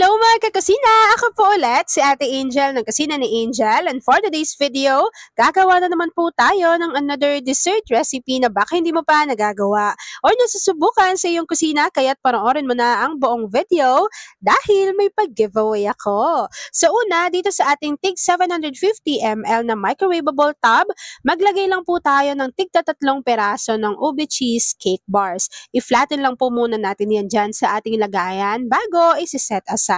Hello mga kakusina! Ako po ulit si Ate Angel ng Kusina ni Angel, and for today's video, gagawa na naman po tayo ng another dessert recipe na baka hindi mo pa nagagawa or nasusubukan sa iyong kusina, kaya't panoorin mo na ang buong video dahil may pag-giveaway ako. So una, dito sa ating tig 750 ml na microwavable tub, maglagay lang po tayo ng tig 3 peraso ng ube cheese cake bars. I-flatten lang po muna natin yan dyan sa ating lagayan bago isi-set aside.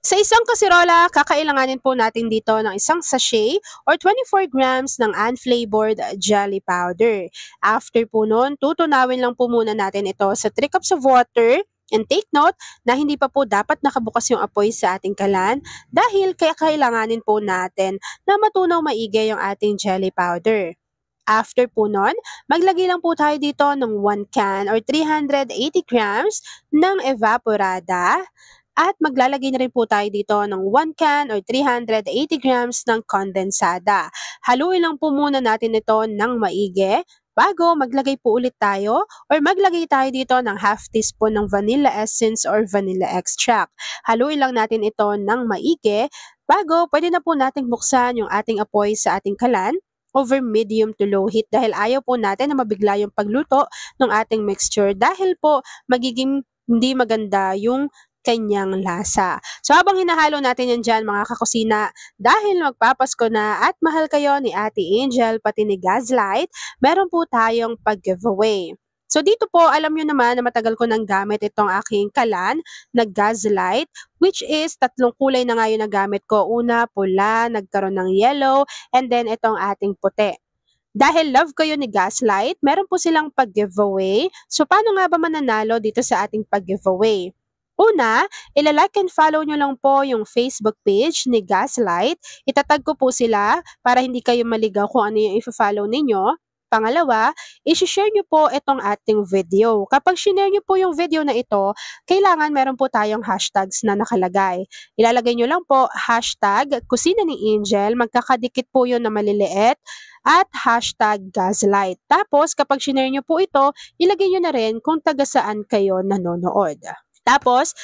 Sa isang kasirola, kakailanganin po natin dito ng isang sachet or 24 grams ng unflavored jelly powder. After po nun, tutunawin lang po muna natin ito sa 3 cups of water. And take note na hindi pa po dapat nakabukas yung apoy sa ating kalan dahil kaya kailanganin po natin na matunaw maigi yung ating jelly powder. After po nun, maglagay lang po tayo dito ng 1 can or 380 grams ng evaporada. At maglalagay na rin po tayo dito ng 1 can or 380 grams ng kondensada. Haluin lang po muna natin ito ng maigi bago maglagay po ulit tayo or maglagay tayo dito ng half teaspoon ng vanilla essence or vanilla extract. Haluin lang natin ito ng maigi bago pwede na po nating buksan yung ating apoy sa ating kalan over medium to low heat dahil ayaw po natin na mabigla yung pagluto ng ating mixture dahil po magiging hindi maganda yung kanyang lasa. So habang hinahalo natin yan dyan mga kakusina, dahil magpapasko na at mahal kayo ni Ate Angel pati ni Gaslight, meron po tayong pag-giveaway. So dito po, alam nyo naman na matagal ko nang gamit itong aking kalan na Gaslight, which is 3 kulay na nga yung nagamit ko. Una, pula, nagkaroon ng yellow, and then itong ating puti. Dahil love ko yun ni Gaslight, meron po silang pag-giveaway. So paano nga ba mananalo dito sa ating pag-giveaway? Una, ilalike and follow nyo lang po yung Facebook page ni Gaslight. Itatag ko po sila para hindi kayo maligaw kung ano yung i-follow ninyo. Pangalawa, isi-share nyo po itong ating video. Kapag share nyo po yung video na ito, kailangan meron po tayong hashtags na nakalagay. Ilalagay nyo lang po hashtag Kusina ni Angel, magkakadikit po yun na maliliit, at hashtag Gaslight. Tapos kapag share nyo po ito, ilagay nyo na rin kung taga saan kayo nanonood. Tapos,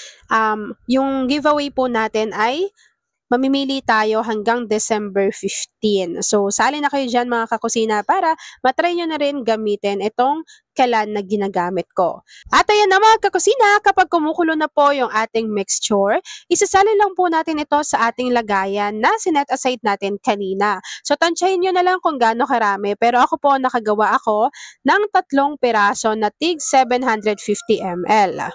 yung giveaway po natin ay mamimili tayo hanggang December 15. So, sali na kayo dyan mga kakusina para matry nyo na rin gamitin itong kalan na ginagamit ko. At ayan na mga kakusina, kapag kumukulo na po yung ating mixture, isasali lang po natin ito sa ating lagayan na sinet aside natin kanina. So, tansyahin nyo na lang kung gaano karami. Pero ako po, nakagawa ako ng 3 peraso na tig 750 ml.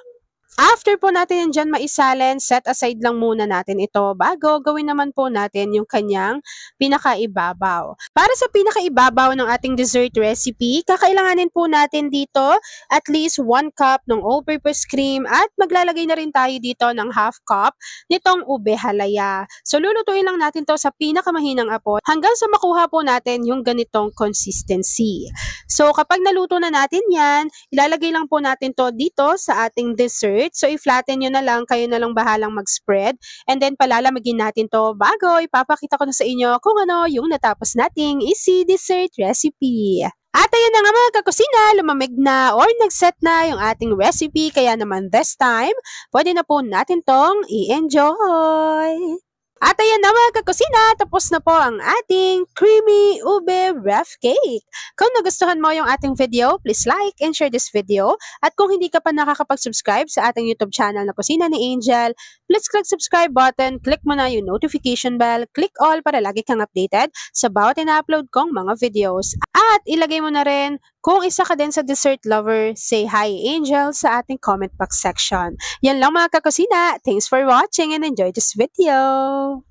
After po natin yan dyan maisalin, set aside lang muna natin ito bago gawin naman po natin yung kanyang pinakaibabaw. Para sa pinakaibabaw ng ating dessert recipe, kakailanganin po natin dito at least 1 cup ng all-purpose cream at maglalagay na rin tayo dito ng half cup nitong ube halaya. So lulutuin lang natin to sa pinakamahinang apoy hanggang sa makuha po natin yung ganitong consistency. So kapag naluto na natin yan, ilalagay lang po natin to dito sa ating dessert. So, i-flatten nyo na lang, kayo na lang bahalang mag-spread. And then, palalamagin natin to bago ipapakita ko na sa inyo kung ano yung natapos nating easy dessert recipe. At ayun na nga mga kakusina, lumamig na or nag-set na yung ating recipe. Kaya naman this time, pwede na po natin tong i-enjoy. At ayan na mga kakusina, tapos na po ang ating creamy ube rough cake. Kung nagustuhan mo yung ating video, please like and share this video. At kung hindi ka pa nakakapag-subscribe sa ating YouTube channel na Kusina ni Angel, please click subscribe button, click mo na yung notification bell, click all para lagi kang updated sa bawat ina-upload kong mga videos. At ilagay mo na rin kung isa ka din sa dessert lover, say hi Angel sa ating comment box section. Yan lang mga kakusina. Thanks for watching and enjoy this video.